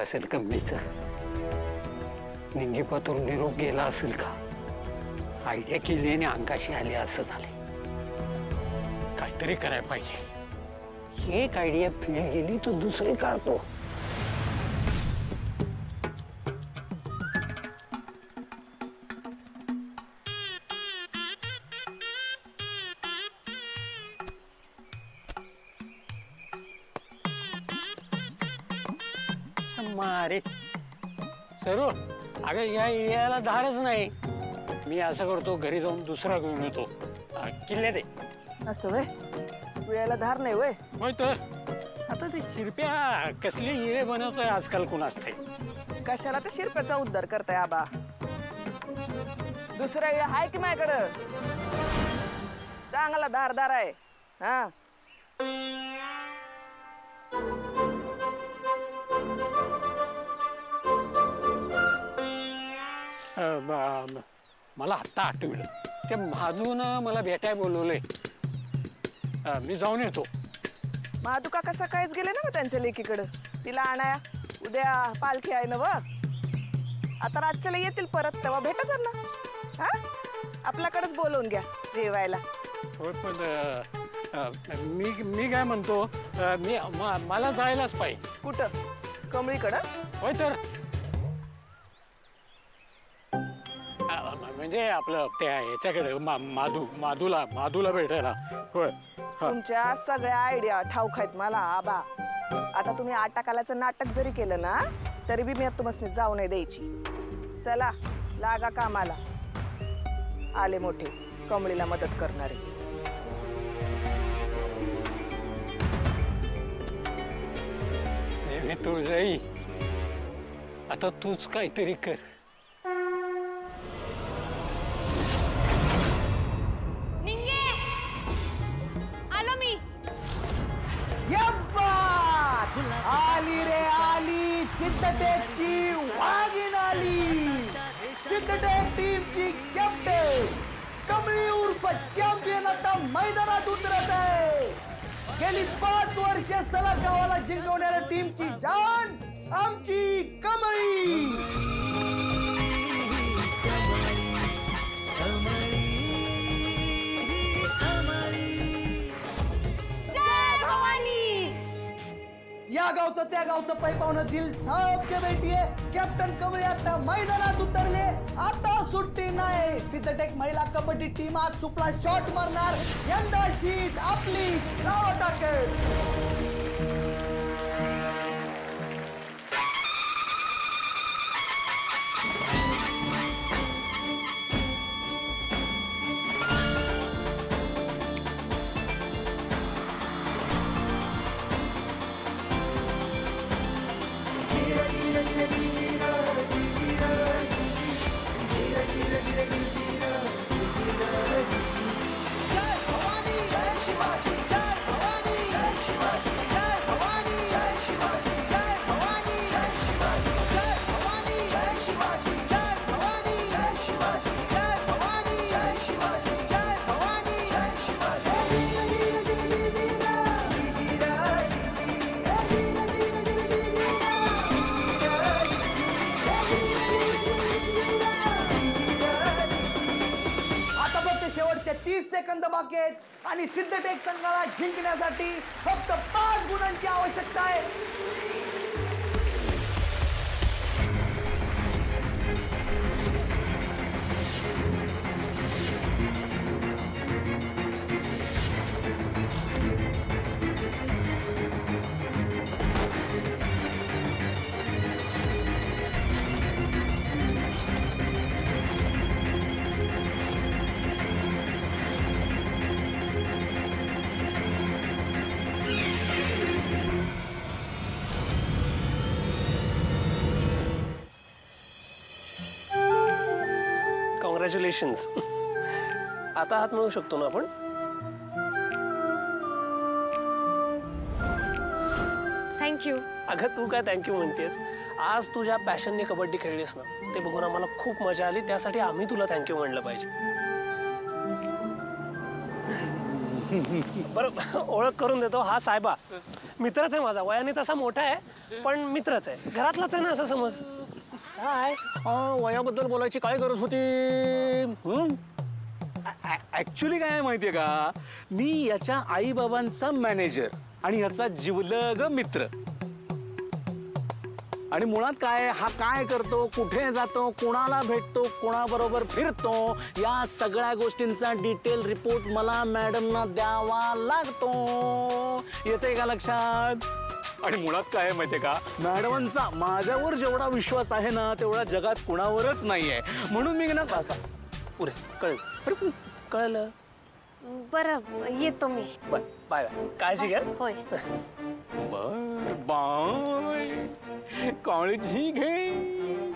असेल कम्मीचा. निंगी पतून निरोप गेला असेल का? आयडिया केली आणि अंगाशी आली असं झाले. काहीतरी करायला पाहिजे. एक आयडिया फेल गेली तर दुसरी काढतो. मारे सरू, अगं याला धारच नाही. मी असं करतो, घरी जाऊन दुसरा घेऊन येतो. किल्ले दे. असं वय तू यायला धार नाही वय? होय तर आता ते शिरप्या कसले इळे बनवतोय आजकाल कुणाच ठाई. कशाला तर शिरप्याचा उद्धार करताय आबा? दुसरा इळा आहे की माझ्याकडं, चांगला धारदार आहे. हा मला आत्ता आठवलं, ते महादून मला भेटाय बोलवलंय. मी जाऊन येतो. महादू काका सकाळीच गेले ना मग त्यांच्या लेकीकडं तिला आणाया. उद्या पालखी आहे ना व. आता रातच्याला येतील परत, तेव्हा भेटा त्यांना. हा आपल्याकडेच बोलवून घ्या जेवायला. होय पण मी काय म्हणतो, मला जायलाच पाहिजे. कुठं? कमळीकडं? होय तर म्हणजे आपलं त्या ह्याच्याकडे माधूला भेटायला. होय. तुमच्या सगळ्या आयडिया ठाऊक आहेत मला आबा. आता तुम्ही आटाकालाचं नाटक जरी केलं ना तरी बी मी तुम्हाला जाऊ नाही द्यायची. चला लागा कामाला. आले मोठे कमळीला मदत करणारे. तुळजाई, आता तूच काहीतरी कर. आली रे आली सिद्धटेकची वाघीण आली. सिद्धटेक टीमची कॅप्टन कमळी उर्फ चॅम्पियन आता मैदानात उतरत आहे. गेली 5 वर्ष सलग गावाला जिंकवणाऱ्या टीमची जान आमची कमळी. या गावचं त्या गावचं पै पाहुणं दिल थाप के बैठिये. कॅप्टन कमळी आता मैदानात उतरले. आता सुट्टी नाही. सिद्धटेक महिला कबड्डी टीम आज सुपला शॉट मारणार. यंदा शीट आपली नाव टाकेल. आणि सिद्धटेक संघाला जिंकण्यासाठी फक्त 5 गुणांची आवश्यकता आहे. कॉंग्रॅच्युलेशन्स. आता हात मिळवू शकतो ना आपण? थँक्यू. अगं तू काय थँक्यू म्हणतेस? आज तुझ्या पॅशनने कबड्डी खेळलीस ना, ते बघून आम्हाला खूप मजा आली. त्यासाठी आम्ही तुला थँक्यू म्हणलं पाहिजे. बरं ओळख करून देतो, हा साहेबा मित्रच आहे माझा, वयाने तसा मोठा आहे पण मित्रच आहे, घरातलाच आहे ना असं समज. काय वयाबद्दल बोलायची काय गरज होती? ऍक्च्युली काय आहे माहितीये का, मी याच्या आई बाबांचा मॅनेजर आणि याचा जिवलग मित्र. आणि मुळात काय, हा काय करतो, कुठे जातो, कोणाला भेटतो, कोणाबरोबर फिरतो, या सगळ्या गोष्टींचा डिटेल रिपोर्ट मला मॅडमना द्यावा लागतो. येते का लक्षात? आणि मुळात काय आहे माहितीये का, मॅडमांचा माझ्यावर जेवढा विश्वास आहे ना तेवढा जगात कुणावरच नाहीये. म्हणून मी ना पुरे कळलं, कळलं. बरं येतो मी. बाय बाय, काळजी घ्या. होय. बाय, काळजी घे.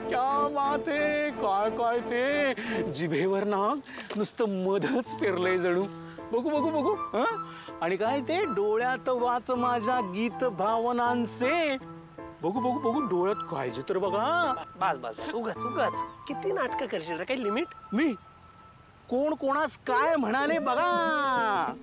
क्या बात आहे. काय काय ते जिभेवर ना नुसतं मधच पेरलंय जणू. बघू बघू बघू. आणि काय ते डोळ्यात वाच माझ्या गीत भावनांचे. बघू बघू बघू, डोळ्यात काळजी तर बघा. बस बस बस, उगाच उगाच किती नाटकं करशील रे, काही लिमिट? मी कोण कोणास काय म्हणाले बघा.